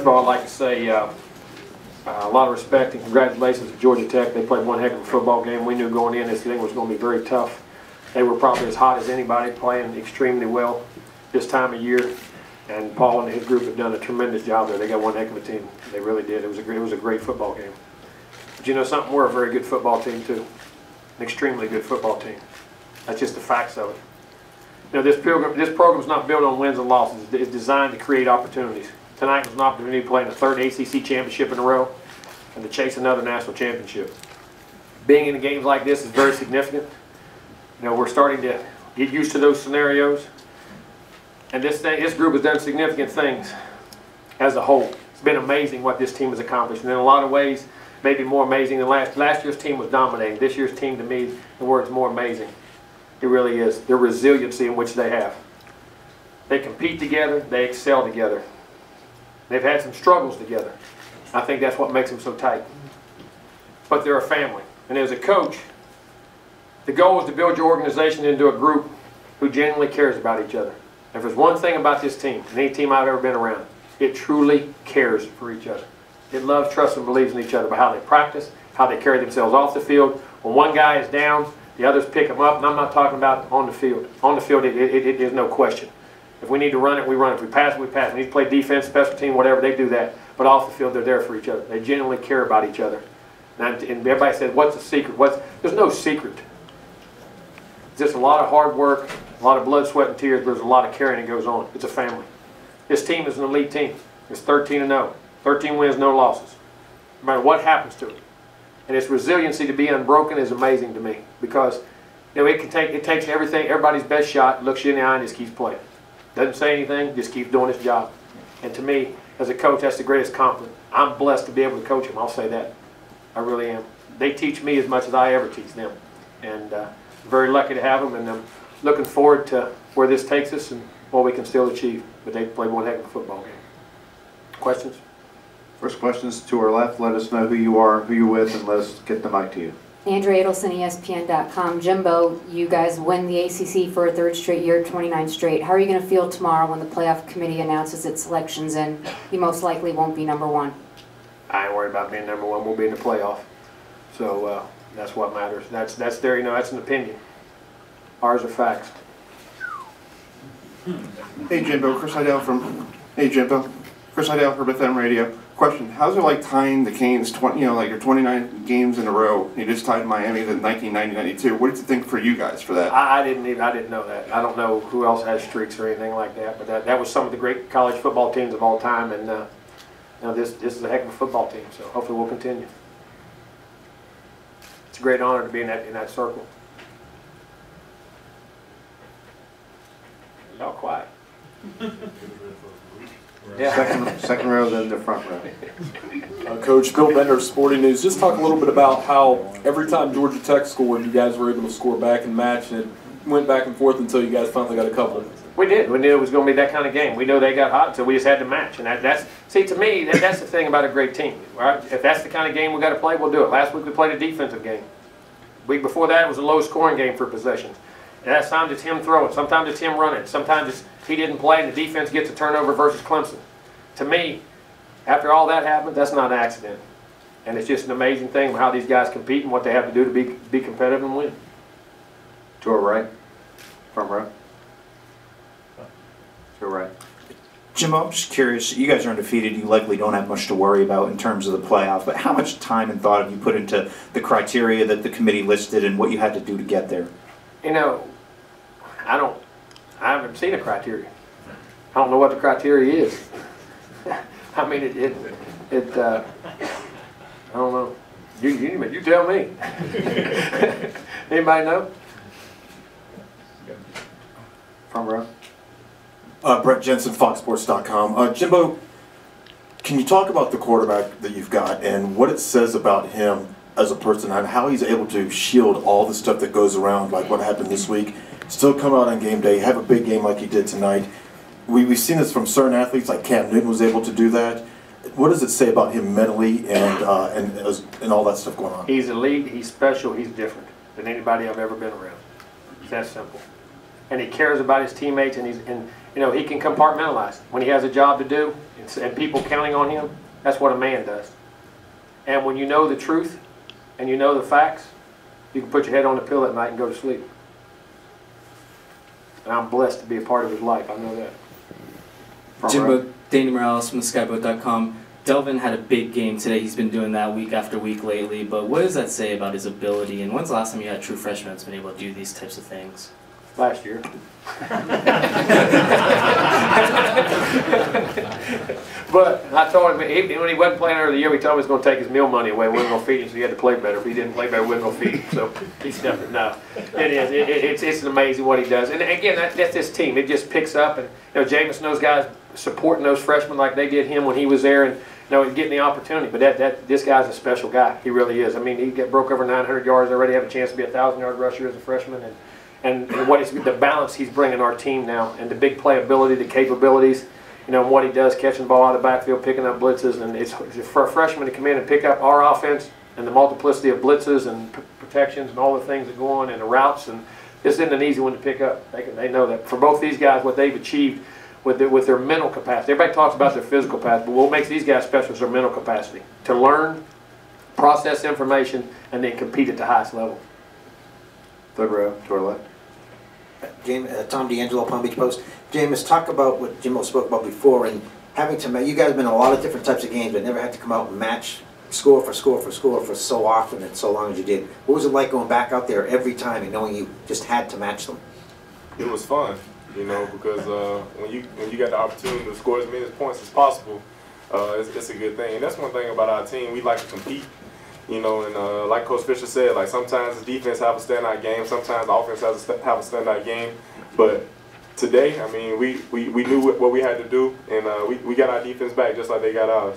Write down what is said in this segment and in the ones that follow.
of all, I'd like to say a lot of respect and congratulations to Georgia Tech. They played one heck of a football game. We knew going in this thing was going to be very tough. They were probably as hot as anybody, playing extremely well this time of year. And Paul and his group have done a tremendous job there. They got one heck of a team. They really did. It was a great football game. But you know something? We're a very good football team too. An extremely good football team. That's just the facts of it. You know, this program's not built on wins and losses. It's designed to create opportunities. Tonight was an opportunity to play in the third ACC championship in a row and to chase another national championship. Being in games like this is very significant. You know, we're starting to get used to those scenarios. And this group has done significant things as a whole. It's been amazing what this team has accomplished. And in a lot of ways, maybe more amazing than last year's team was dominating. This year's team, to me, the word's more amazing. It really is. The resiliency in which they have. They compete together. They excel together. They've had some struggles together. I think that's what makes them so tight. But they're a family. And as a coach, the goal is to build your organization into a group who genuinely cares about each other. If there's one thing about this team, and any team I've ever been around, it truly cares for each other. It loves, trusts, and believes in each other by how they practice, how they carry themselves off the field. When one guy is down, the others pick him up, and I'm not talking about on the field. On the field, there's no question. If we need to run it, we run it. If we pass it, we pass it. We need to play defense, special team, whatever, they do that. But off the field, they're there for each other. They genuinely care about each other. And everybody said, what's the secret? There's no secret. It's just a lot of hard work, a lot of blood, sweat, and tears, but there's a lot of caring that goes on. It's a family. This team is an elite team. It's 13-0. 13 wins, no losses. No matter what happens to it. And its resiliency to be unbroken is amazing to me, because you know, it takes everything, everybody's best shot, looks you in the eye and just keeps playing. Doesn't say anything, just keeps doing his job. And to me, as a coach, that's the greatest compliment. I'm blessed to be able to coach him, I'll say that. I really am. They teach me as much as I ever teach them. And I'm very lucky to have them, and I'm looking forward to where this takes us and what we can still achieve. But they played one heck of a football game. Questions? First question is to our left. Let us know who you are, who you're with, and let us get the mic to you. Andrea Adelson, ESPN.com. Jimbo, you guys win the ACC for a third straight year, 29 straight. How are you going to feel tomorrow when the playoff committee announces its selections and you most likely won't be #1? I ain't worried about being #1. We'll be in the playoff. So that's what matters. That's their, you know, that's an opinion. Ours are facts. Hey Jimbo, Chris Heidel from Chris Heidel for FM Radio. Question: how's it like tying the Canes? Like your 29 games in a row. You just tied Miami in 1990-92. What did you think for you guys for that? I didn't know that. I don't know who else has streaks or anything like that. But that was some of the great college football teams of all time, and you know, this is a heck of a football team. So hopefully we'll continue. It's a great honor to be in that circle. Y'all quiet. Yeah. Second row, then the front row. Coach, Bill Bender of Sporting News. Just talk a little bit about how every time Georgia Tech scored, you guys were able to score back and match, and it went back and forth until you guys finally got a couple. We did. We knew it was going to be that kind of game. We knew they got hot, so we just had to match. And see, to me, that's the thing about a great team. Right? If that's the kind of game we got to play, we'll do it. Last week we played a defensive game. The week before that it was a low-scoring game for possessions. And that's sometimes it's him throwing, sometimes it's him running, sometimes he didn't play and the defense gets a turnover versus Clemson. To me, after all that happened, that's not an accident. And it's just an amazing thing how these guys compete and what they have to do to be competitive and win. To our right. Front row. To our right. Jimbo, I'm just curious, you guys are undefeated, you likely don't have much to worry about in terms of the playoff, but how much time and thought have you put into the criteria that the committee listed and what you had to do to get there? You know, I haven't seen a criteria. I don't know what the criteria is. I mean, I don't know. You tell me. Anybody know? Front row. Brett Jensen, FoxSports.com. Jimbo, can you talk about the quarterback that you've got and what it says about him as a person and how he's able to shield all the stuff that goes around, like what happened this week, still come out on game day, have a big game like he did tonight? We've seen this from certain athletes, like Cam Newton was able to do that. What does it say about him mentally and all that stuff going on? He's elite, he's special, he's different than anybody I've ever been around. It's that simple. And he cares about his teammates, and you know, he can compartmentalize. When he has a job to do and people counting on him, that's what a man does. And when you know the truth and you know the facts, you can put your head on the pillow at night and go to sleep. And I'm blessed to be a part of his life. I know that. Jimbo, Danny Morales from theskyboat.com. Dalvin had a big game today. He's been doing that week after week lately. But what does that say about his ability? And when's the last time you had a true freshman that's been able to do these types of things? Last year. But I told him, when he wasn't playing earlier the year, we told him he was going to take his meal money away. We weren't going to feed him, so he had to play better. If he didn't play better, we weren't going to feed him. So he stepped it. No, it is. It's amazing what he does. And again, that's this team. It just picks up. And you know, Jameis and those guys supporting those freshmen like they did him when he was there, and you know, getting the opportunity. But this guy's a special guy. He really is. I mean, he broke over 900 yards already. Have a chance to be a 1,000-yard rusher as a freshman, and what the balance he's bringing our team now, and the big playability, the capabilities. You know, what he does, catching the ball out of the backfield, picking up blitzes, and it's for a freshman to come in and pick up our offense and the multiplicity of blitzes and protections and all the things that go on and the routes, and this isn't an easy one to pick up. They know that. For both these guys, what they've achieved with their mental capacity. Everybody talks about their physical capacity, but what makes these guys special is their mental capacity to learn, process information, and then compete at the highest level. Third row to our left. Tom D'Angelo, Palm Beach Post. Jameis, talk about what Jimbo spoke about before, and having to, you guys have been in a lot of different types of games, but never had to come out and match score for score for score for so often and so long as you did. What was it like going back out there every time and knowing you just had to match them? It was fun, you know, because when you got the opportunity to score as many points as possible, it's a good thing. And that's one thing about our team. We like to compete. You know, and like Coach Fisher said, like sometimes the defense have a standout game, sometimes the offense has have a standout game. But today, I mean, we knew what we had to do, and we got our defense back just like they got ours.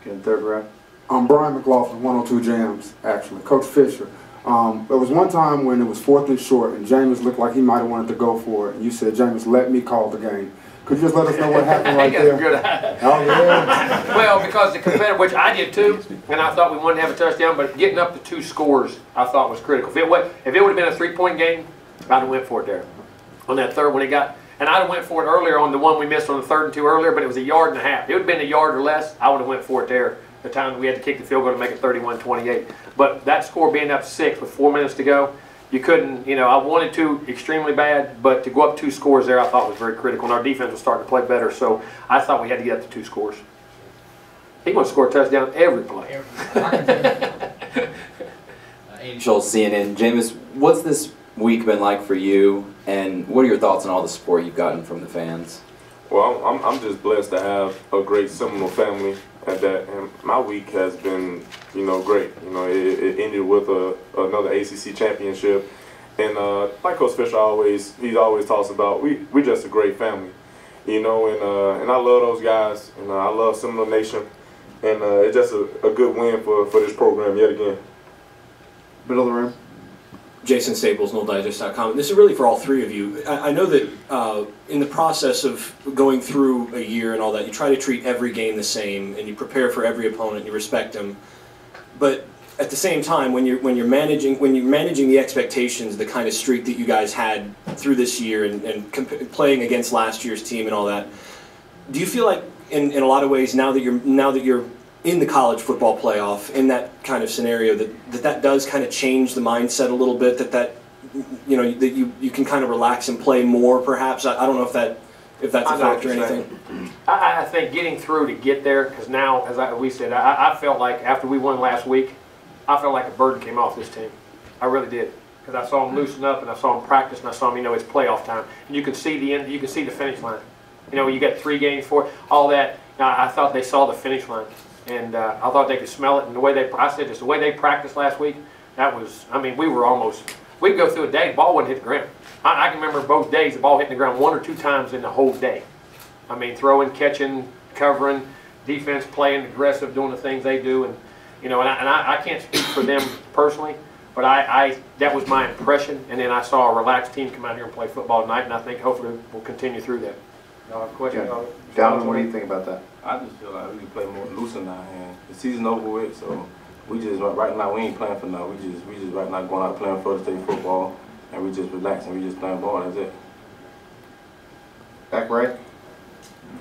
Again, third row. I'm Brian McLaughlin, 102 Jams, actually. Coach Fisher. There was one time when it was 4th and short, and Jameis looked like he might have wanted to go for it, and you said, Jameis, let me call the game. Could you just let us know what happened right there? Good. Oh, yeah. Well, because the competitive, which I did too, and I thought we wanted to have a touchdown, but getting up to 2 scores I thought was critical. If it would have been a 3-point game, I'd have went for it there. On that third when it got, and I'd have went for it earlier on the one we missed on the 3rd and 2 earlier, but it was 1.5 yards. It would have been 1 yard or less, I would have went for it there. The time we had to kick the field goal to make it 31-28. But that score being up 6 with 4 minutes to go, you couldn't, you know, I wanted to extremely bad, but to go up 2 scores there I thought was very critical, and our defense was starting to play better, so I thought we had to get up to 2 scores. He wants to score a touchdown every play. Angel, CNN. Jameis, what's this week been like for you, and what are your thoughts on all the support you've gotten from the fans? Well, I'm just blessed to have a great Seminole family, and my week has been, you know, great. You know, it ended with another ACC championship, and like Coach Fisher he always talks about, we just a great family, you know, and I love those guys, and I love Seminole Nation, and it's just a good win for this program yet again. Middle of the room. Jason Staples, Noles247. This is really for all three of you. I know that in the process of going through a year and all that, you try to treat every game the same, and you prepare for every opponent, you respect them. But at the same time, when you're managing the expectations, the kind of streak that you guys had through this year, and playing against last year's team and all that, do you feel like in a lot of ways now that you're in the college football playoff, in that kind of scenario, that does kind of change the mindset a little bit, that you know, that you can kind of relax and play more, perhaps? I don't know if that's a factor or anything. I think getting through to get there, because now, as we said, I felt like after we won last week, I felt like a burden came off this team. I really did, because I saw them loosen up, and I saw them practice, and I saw them, you know, it's playoff time, and you can see the end, you can see the finish line. You know, you got 3 games for all that. I thought they saw the finish line. And I thought they could smell it, and the way the way they practiced last week, that was, I mean, we'd go through a day, the ball wouldn't hit the ground. I can remember both days the ball hitting the ground 1 or 2 times in the whole day. I mean, throwing, catching, covering, defense playing aggressive, doing the things they do, and you know, and I can't speak for them personally, but that was my impression. And then I saw a relaxed team come out here and play football tonight, and I think hopefully we'll continue through that. Question? Dalvin, what do you think about that? I just feel like we can play more loose in our hand. The season over with, so we just right now we ain't playing for now. We just right now going out playing for the state football, and we just relax and we just playing ball. That's it. Back right.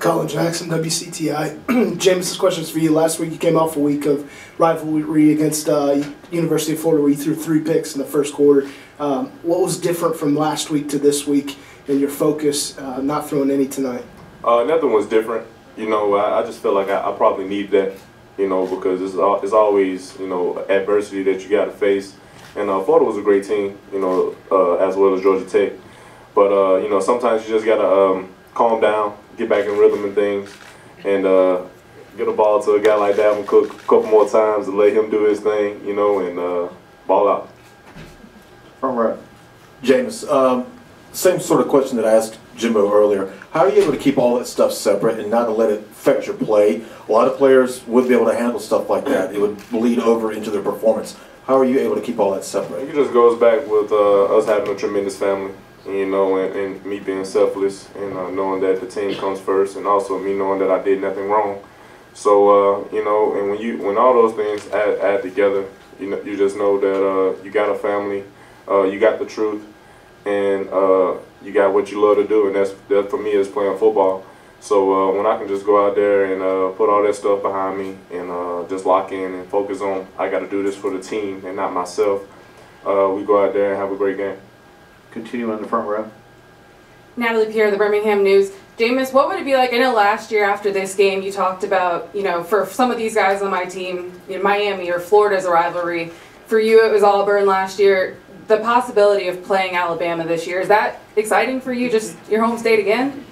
Colin Jackson, WCTI. Jameis, this question is for you. Last week you came off a week of rivalry against University of Florida where you threw 3 picks in the first quarter. What was different from last week to this week in your focus, not throwing any tonight? Nothing was different. You know, I just feel like I probably need that, you know, because it's always, you know, adversity that you got to face. And Florida was a great team, you know, as well as Georgia Tech. But, you know, sometimes you just got to calm down, get back in rhythm and things, and get a ball to a guy like Dalvin Cook a couple more times and let him do his thing, you know, and ball out. Front row. Jameis, same sort of question that I asked Jimbo earlier. How are you able to keep all that stuff separate and not to let it affect your play? A lot of players wouldn't be able to handle stuff like that. It would bleed over into their performance. How are you able to keep all that separate? It just goes back with us having a tremendous family, you know, and me being selfless and knowing that the team comes first, and also me knowing that I did nothing wrong. So, you know, and when all those things add together, you know, you just know that you got a family, you got the truth, and you got what you love to do, and that for me is playing football. So when I can just go out there and put all that stuff behind me and just lock in and focus on I got to do this for the team and not myself, we go out there and have a great game. Continue on the front row. Natalie Pierre, the Birmingham News. Jameis, what would it be like? I know last year after this game you talked about, you know, for some of these guys on my team, in Miami or Florida's a rivalry. For you, it was Auburn last year. The possibility of playing Alabama this year, is that exciting for you, just your home state again?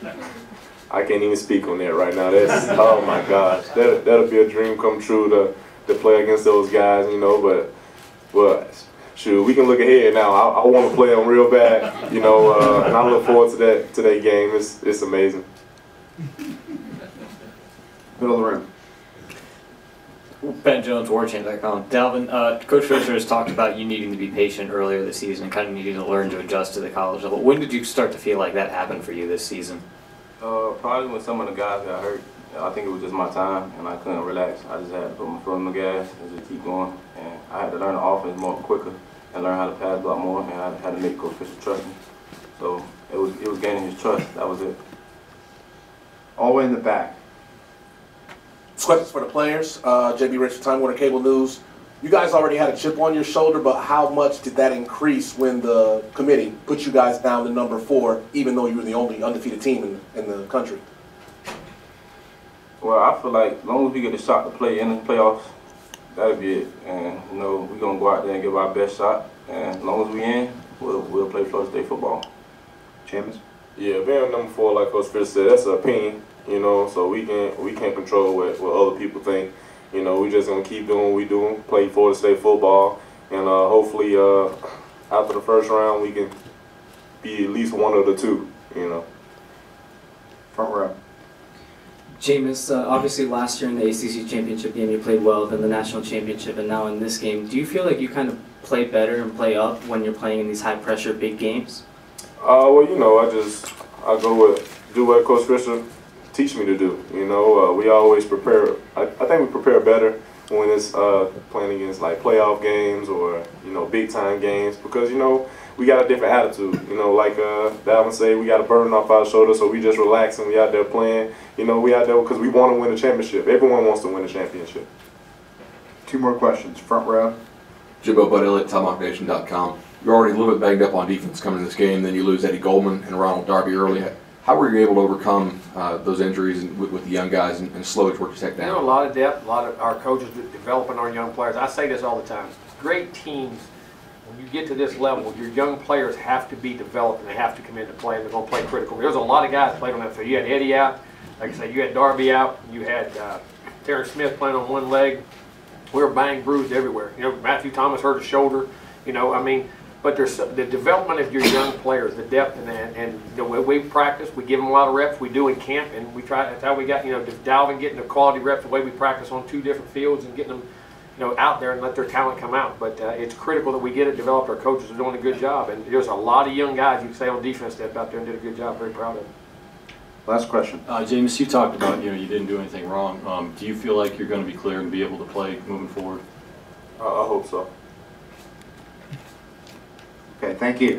I can't even speak on that right now. That's, oh my gosh, that'll be a dream come true to play against those guys, you know, but shoot, we can look ahead now. I want to play them real bad, you know, and I look forward to that game. It's amazing. Middle of the room. Ben Jones, WarChant.com. Dalvin, Coach Fisher has talked about you needing to be patient earlier this season and kind of needing to learn to adjust to the college level. When did you start to feel like that happened for you this season? Probably when some of the guys got hurt. I think it was just my time, and I couldn't relax. I just had to put my foot on the gas and just keep going. And I had to learn the offense more quicker and learn how to pass block more, and I had to make Coach Fisher trust me. So it was gaining his trust. That was it. All the way in the back. This question's for the players. JB Richard, Time Warner Cable News. You guys already had a chip on your shoulder, but how much did that increase when the committee put you guys down to number 4, even though you were the only undefeated team in the country? Well, I feel like as long as we get a shot to play in the playoffs, that'll be it. And, you know, we're going to go out there and give our best shot. And as long as we in, we'll play Florida State football. Jameis? Yeah, being number 4, like Coach Fisher said, that's an opinion, you know, so we can't control what other people think. You know, we just going to keep doing what we do, play Florida State football, and hopefully after the first round we can be at least one of the 2, you know. Front row. Jameis, obviously last year in the ACC championship game you played well, then the national championship, and now in this game, do you feel like you kind of play better and play up when you're playing in these high-pressure big games? Well, you know, I go do what Coach Fisher teach me to do. You know, we always prepare. I think we prepare better when it's playing against like playoff games or, you know, big time games, because, you know, we got a different attitude. You know, like Dalvin say, we got a burden off our shoulders, so we just relax and we out there playing. You know, we out there because we want to win a championship. Everyone wants to win a championship. 2 more questions. Front row. Jimbo, Bud Elliott, TomahawkNation.com. You're already a little bit banged up on defense coming to this game, then you lose Eddie Goldman and Ronald Darby early. How were you able to overcome those injuries with the young guys and slow Georgia Tech down? You know, a lot of depth, a lot of our coaches developing our young players. I say this all the time. Great teams, when you get to this level, your young players have to be developed and they have to come into play, and they're going to play critical. There's a lot of guys played on that field. You had Eddie out, like I said, you had Darby out, you had Terrence Smith playing on one leg. We were banged, bruised everywhere. You know, Matthew Thomas hurt his shoulder. You know, I mean, but there's the development of your young players, the depth and the way we practice. We give them a lot of reps. We do in camp, and we try. That's how we got, you know, Dalvin getting the quality reps. The way we practice on 2 different fields and getting them, you know, out there and let their talent come out. But it's critical that we get it developed. Our coaches are doing a good job, and there's a lot of young guys you can say on defense stepped out there and did a good job. Very proud of them. Last question. Jameis, you talked about, you know, you didn't do anything wrong. Do you feel like you're going to be clear and be able to play moving forward? I hope so. Okay, thank you.